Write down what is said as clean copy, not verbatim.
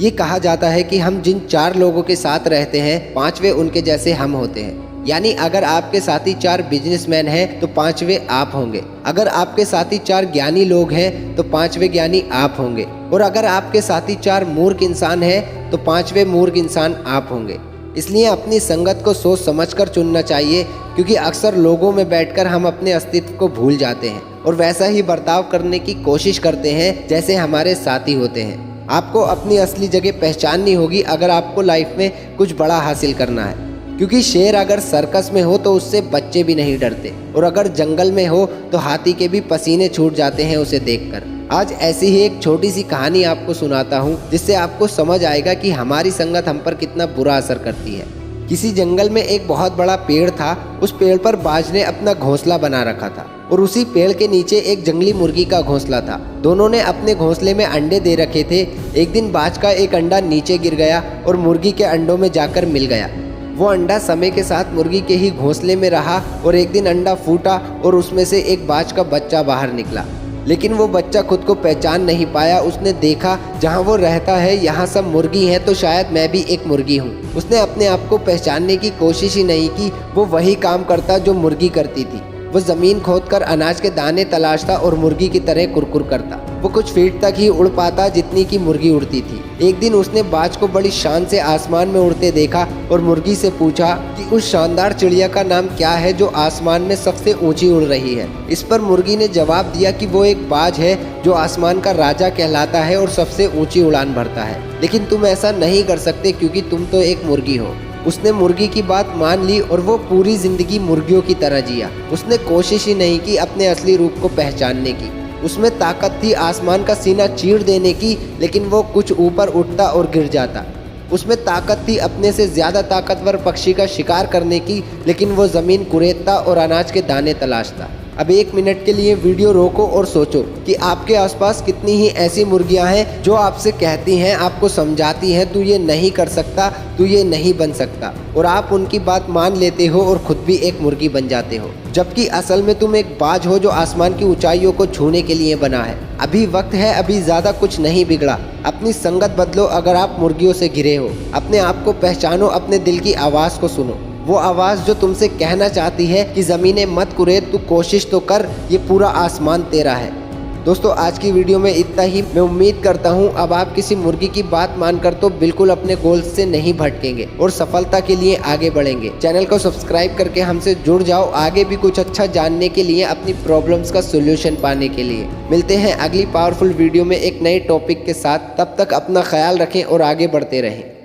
ये कहा जाता है कि हम जिन 4 लोगों के साथ रहते हैं 5वें उनके जैसे हम होते हैं। यानी अगर आपके साथी 4 बिजनेसमैन हैं तो 5वें आप होंगे। अगर आपके साथी 4 ज्ञानी लोग हैं तो 5वें ज्ञानी आप होंगे। और अगर आपके साथी 4 मूर्ख इंसान हैं तो 5वें मूर्ख इंसान आप होंगे। इसलिए अपनी संगत को सोच समझकर चुनना चाहिए, क्योंकि अक्सर लोगों में बैठकर हम अपने अस्तित्व को भूल जाते हैं और वैसा ही बर्ताव करने की कोशिश करते हैं जैसे हमारे साथी होते हैं। आपको अपनी असली जगह पहचाननी होगी अगर आपको लाइफ में कुछ बड़ा हासिल करना है, क्योंकि शेर अगर सर्कस में हो तो उससे बच्चे भी नहीं डरते, और अगर जंगल में हो तो हाथी के भी पसीने छूट जाते हैं उसे देखकर। आज ऐसी ही एक छोटी सी कहानी आपको सुनाता हूँ, जिससे आपको समझ आएगा कि हमारी संगत हम पर कितना बुरा असर करती है। किसी जंगल में एक बहुत बड़ा पेड़ था। उस पेड़ पर बाज ने अपना घोंसला बना रखा था और उसी पेड़ के नीचे एक जंगली मुर्गी का घोंसला था। दोनों ने अपने घोंसले में अंडे दे रखे थे। एक दिन बाज का एक अंडा नीचे गिर गया और मुर्गी के अंडों में जाकर मिल गया। वो अंडा समय के साथ मुर्गी के ही घोंसले में रहा और एक दिन अंडा फूटा और उसमें से एक बाज का बच्चा बाहर निकला। लेकिन वो बच्चा खुद को पहचान नहीं पाया। उसने देखा जहाँ वो रहता है यहाँ सब मुर्गी हैं, तो शायद मैं भी एक मुर्गी हूँ। उसने अपने आप को पहचानने की कोशिश ही नहीं की। वो वही काम करता जो मुर्गी करती थी। वो जमीन खोदकर अनाज के दाने तलाशता और मुर्गी की तरह कुरकुर करता। वो कुछ फीट तक ही उड़ पाता जितनी की मुर्गी उड़ती थी। एक दिन उसने बाज को बड़ी शान से आसमान में उड़ते देखा और मुर्गी से पूछा कि उस शानदार चिड़िया का नाम क्या है जो आसमान में सबसे ऊंची उड़ रही है। इस पर मुर्गी ने जवाब दिया कि वो एक बाज है जो आसमान का राजा कहलाता है और सबसे ऊंची उड़ान भरता है, लेकिन तुम ऐसा नहीं कर सकते क्योंकि तुम तो एक मुर्गी हो। उसने मुर्गी की बात मान ली और वो पूरी जिंदगी मुर्गियों की तरह जिया। उसने कोशिश ही नहीं की अपने असली रूप को पहचानने की। उसमें ताकत थी आसमान का सीना चीर देने की, लेकिन वो कुछ ऊपर उठता और गिर जाता। उसमें ताकत थी अपने से ज़्यादा ताकतवर पक्षी का शिकार करने की, लेकिन वो ज़मीन कुरेदता और अनाज के दाने तलाशता। अब 1 मिनट के लिए वीडियो रोको और सोचो कि आपके आसपास कितनी ही ऐसी मुर्गियां हैं जो आपसे कहती हैं, आपको समझाती हैं, तू ये नहीं कर सकता, तू ये नहीं बन सकता, और आप उनकी बात मान लेते हो और खुद भी एक मुर्गी बन जाते हो, जबकि असल में तुम एक बाज हो जो आसमान की ऊंचाइयों को छूने के लिए बना है। अभी वक्त है, अभी ज़्यादा कुछ नहीं बिगड़ा। अपनी संगत बदलो अगर आप मुर्गियों से घिरे हो। अपने आप को पहचानो, अपने दिल की आवाज़ को सुनो, वो आवाज़ जो तुमसे कहना चाहती है कि ज़मीनें मत कुरेद, तू कोशिश तो कर, ये पूरा आसमान तेरा है। दोस्तों, आज की वीडियो में इतना ही। मैं उम्मीद करता हूँ अब आप किसी मुर्गी की बात मानकर तो बिल्कुल अपने गोल से नहीं भटकेंगे और सफलता के लिए आगे बढ़ेंगे। चैनल को सब्सक्राइब करके हमसे जुड़ जाओ, आगे भी कुछ अच्छा जानने के लिए, अपनी प्रॉब्लम्स का सोल्यूशन पाने के लिए। मिलते हैं अगली पावरफुल वीडियो में एक नए टॉपिक के साथ। तब तक अपना ख्याल रखें और आगे बढ़ते रहें।